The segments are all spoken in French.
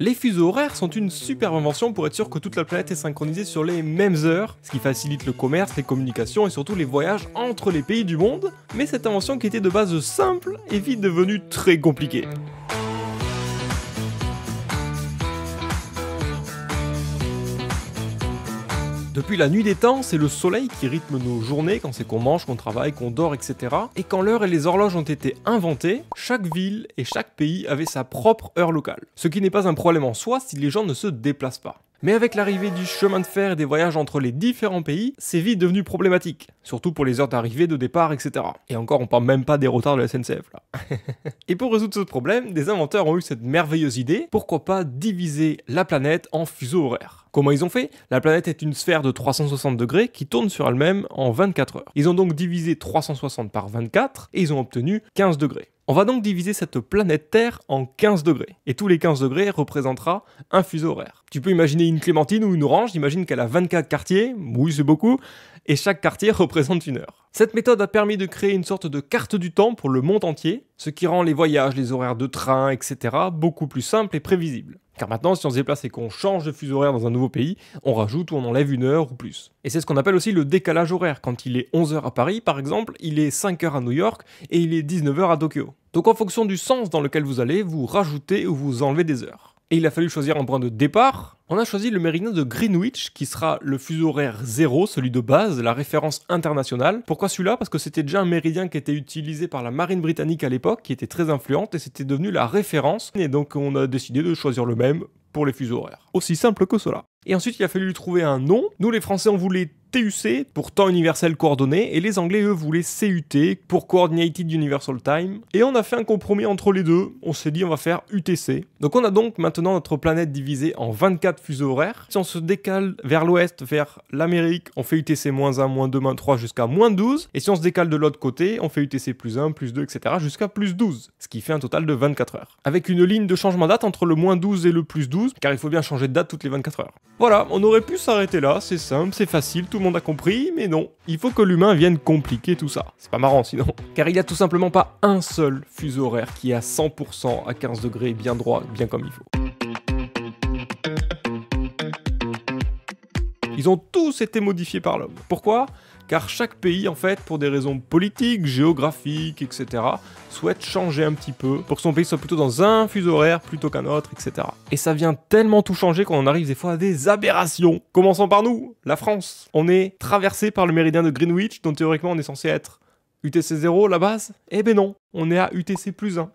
Les fuseaux horaires sont une superbe invention pour être sûr que toute la planète est synchronisée sur les mêmes heures, ce qui facilite le commerce, les communications et surtout les voyages entre les pays du monde, mais cette invention qui était de base simple est vite devenue très compliquée. Depuis la nuit des temps, c'est le soleil qui rythme nos journées quand c'est qu'on mange, qu'on travaille, qu'on dort, etc. Et quand l'heure et les horloges ont été inventées, chaque ville et chaque pays avait sa propre heure locale. Ce qui n'est pas un problème en soi si les gens ne se déplacent pas. Mais avec l'arrivée du chemin de fer et des voyages entre les différents pays, c'est vite devenu problématique. Surtout pour les heures d'arrivée, de départ, etc. Et encore, on parle même pas des retards de la SNCF là. Et pour résoudre ce problème, des inventeurs ont eu cette merveilleuse idée, pourquoi pas diviser la planète en fuseaux horaires. Comment ils ont fait? La planète est une sphère de 360 degrés qui tourne sur elle-même en 24 heures. Ils ont donc divisé 360 par 24 et ils ont obtenu 15 degrés. On va donc diviser cette planète Terre en 15 degrés. Et tous les 15 degrés représentera un fuseau horaire. Tu peux imaginer une clémentine ou une orange, imagine qu'elle a 24 quartiers, oui c'est beaucoup, et chaque quartier représente une heure. Cette méthode a permis de créer une sorte de carte du temps pour le monde entier, ce qui rend les voyages, les horaires de train, etc. beaucoup plus simples et prévisibles. Car maintenant, si on se déplace et qu'on change de fuseau horaire dans un nouveau pays, on rajoute ou on enlève une heure ou plus. Et c'est ce qu'on appelle aussi le décalage horaire. Quand il est 11h à Paris, par exemple, il est 5h à New York et il est 19h à Tokyo. Donc en fonction du sens dans lequel vous allez, vous rajoutez ou vous enlevez des heures. Et il a fallu choisir un point de départ. On a choisi le méridien de Greenwich, qui sera le fuseau horaire 0, celui de base, la référence internationale. Pourquoi celui-là? Parce que c'était déjà un méridien qui était utilisé par la marine britannique à l'époque, qui était très influente, et c'était devenu la référence. Et donc on a décidé de choisir le même pour les fuseaux horaires. Aussi simple que cela. Et ensuite, il a fallu lui trouver un nom. Nous, les Français, on voulait TUC, pour Temps Universel Coordonné, et les Anglais, eux, voulaient CUT, pour Coordinated Universal Time. Et on a fait un compromis entre les deux. On s'est dit, on va faire UTC. Donc on a donc maintenant notre planète divisée en 24 fuseaux horaires. Si on se décale vers l'ouest, vers l'Amérique, on fait UTC -1, -2, -3 jusqu'à -12. Et si on se décale de l'autre côté, on fait UTC +1, +2, etc. jusqu'à +12. Ce qui fait un total de 24 heures. Avec une ligne de changement de date entre le -12 et le +12, car il faut bien changer de date toutes les 24 heures. Voilà, on aurait pu s'arrêter là, c'est simple, c'est facile, tout le monde a compris, mais non. Il faut que l'humain vienne compliquer tout ça. C'est pas marrant sinon. Car il y a tout simplement pas un seul fuseau horaire qui est à 100% à 15 degrés, bien droit, bien comme il faut. Ils ont tous été modifiés par l'homme. Pourquoi? Car chaque pays, en fait, pour des raisons politiques, géographiques, etc., souhaite changer un petit peu pour que son pays soit plutôt dans un fuseau horaire plutôt qu'un autre, etc. Et ça vient tellement tout changer qu'on en arrive des fois à des aberrations. Commençons par nous, la France. On est traversé par le méridien de Greenwich, dont théoriquement on est censé être UTC 0, la base. Eh ben non, on est à UTC +1.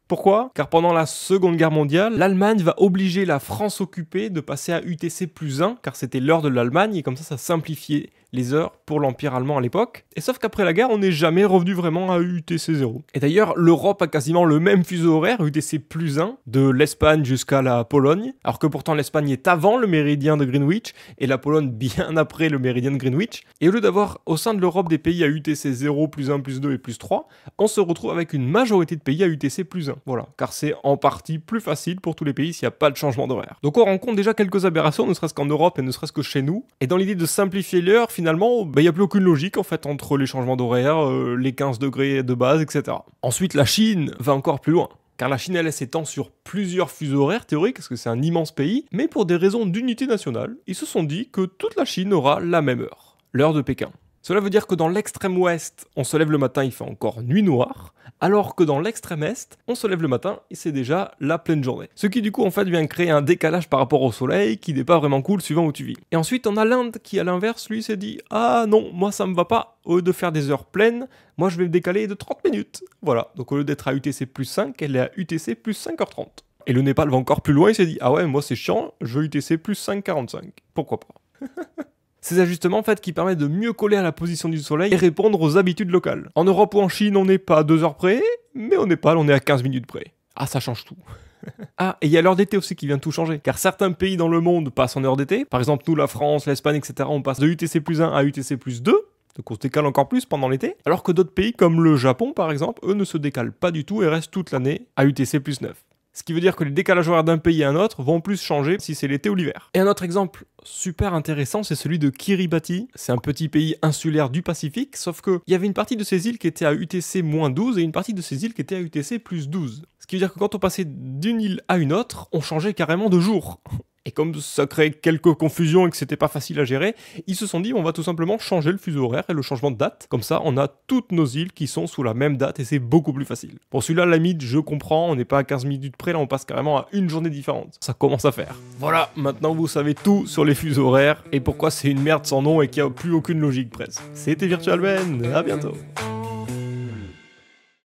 Pourquoi? Car pendant la Seconde Guerre mondiale, l'Allemagne va obliger la France occupée de passer à UTC +1, car c'était l'heure de l'Allemagne, et comme ça simplifiait les heures pour l'Empire allemand à l'époque. Et sauf qu'après la guerre, on n'est jamais revenu vraiment à UTC 0. Et d'ailleurs, l'Europe a quasiment le même fuseau horaire, UTC +1, de l'Espagne jusqu'à la Pologne, alors que pourtant l'Espagne est avant le méridien de Greenwich, et la Pologne bien après le méridien de Greenwich. Et au lieu d'avoir au sein de l'Europe des pays à UTC 0, +1, +2 et +3, on se retrouve avec une majorité de pays à UTC +1. Voilà, car c'est en partie plus facile pour tous les pays s'il n'y a pas de changement d'horaire. Donc on rencontre déjà quelques aberrations, ne serait-ce qu'en Europe et ne serait-ce que chez nous. Et dans l'idée de simplifier l'heure, finalement, il n'y a plus aucune logique en fait entre les changements d'horaire, les 15 degrés de base, etc. Ensuite, la Chine va encore plus loin. Car la Chine, elle s'étend sur plusieurs fuseaux horaires théoriques, parce que c'est un immense pays, mais pour des raisons d'unité nationale, ils se sont dit que toute la Chine aura la même heure, l'heure de Pékin. Cela veut dire que dans l'extrême ouest, on se lève le matin, il fait encore nuit noire, alors que dans l'extrême est, on se lève le matin et c'est déjà la pleine journée. Ce qui du coup en fait vient créer un décalage par rapport au soleil qui n'est pas vraiment cool suivant où tu vis. Et ensuite on a l'Inde qui à l'inverse lui s'est dit « Ah non, moi ça me va pas, au lieu de faire des heures pleines, moi je vais me décaler de 30 minutes. » Voilà, donc au lieu d'être à UTC +5, elle est à UTC +5h30. Et le Népal va encore plus loin, il s'est dit « Ah ouais, moi c'est chiant, je veux UTC +5h45. » Pourquoi pas. Ces ajustements en fait qui permettent de mieux coller à la position du soleil et répondre aux habitudes locales. En Europe ou en Chine, on n'est pas à 2 heures près, mais au Népal, on est à 15 minutes près. Ah, ça change tout. Ah, et il y a l'heure d'été aussi qui vient tout changer, car certains pays dans le monde passent en heure d'été. Par exemple, nous, la France, l'Espagne, etc., on passe de UTC +1 à UTC +2, donc on se décale encore plus pendant l'été, alors que d'autres pays, comme le Japon par exemple, eux ne se décalent pas du tout et restent toute l'année à UTC +9. Ce qui veut dire que les décalages horaires d'un pays à un autre vont plus changer si c'est l'été ou l'hiver. Et un autre exemple super intéressant, c'est celui de Kiribati. C'est un petit pays insulaire du Pacifique, sauf qu'il y avait une partie de ces îles qui était à UTC-12 et une partie de ces îles qui était à UTC+12. Ce qui veut dire que quand on passait d'une île à une autre, on changeait carrément de jour. Et comme ça créait quelques confusions et que c'était pas facile à gérer, ils se sont dit on va tout simplement changer le fuseau horaire et le changement de date. Comme ça, on a toutes nos îles qui sont sous la même date et c'est beaucoup plus facile. Pour celui-là, la limite, je comprends, on n'est pas à 15 minutes près, là on passe carrément à une journée différente. Ça commence à faire. Voilà, maintenant vous savez tout sur les fuseaux horaires et pourquoi c'est une merde sans nom et qu'il n'y a plus aucune logique presque. C'était Virtual Ben, à bientôt.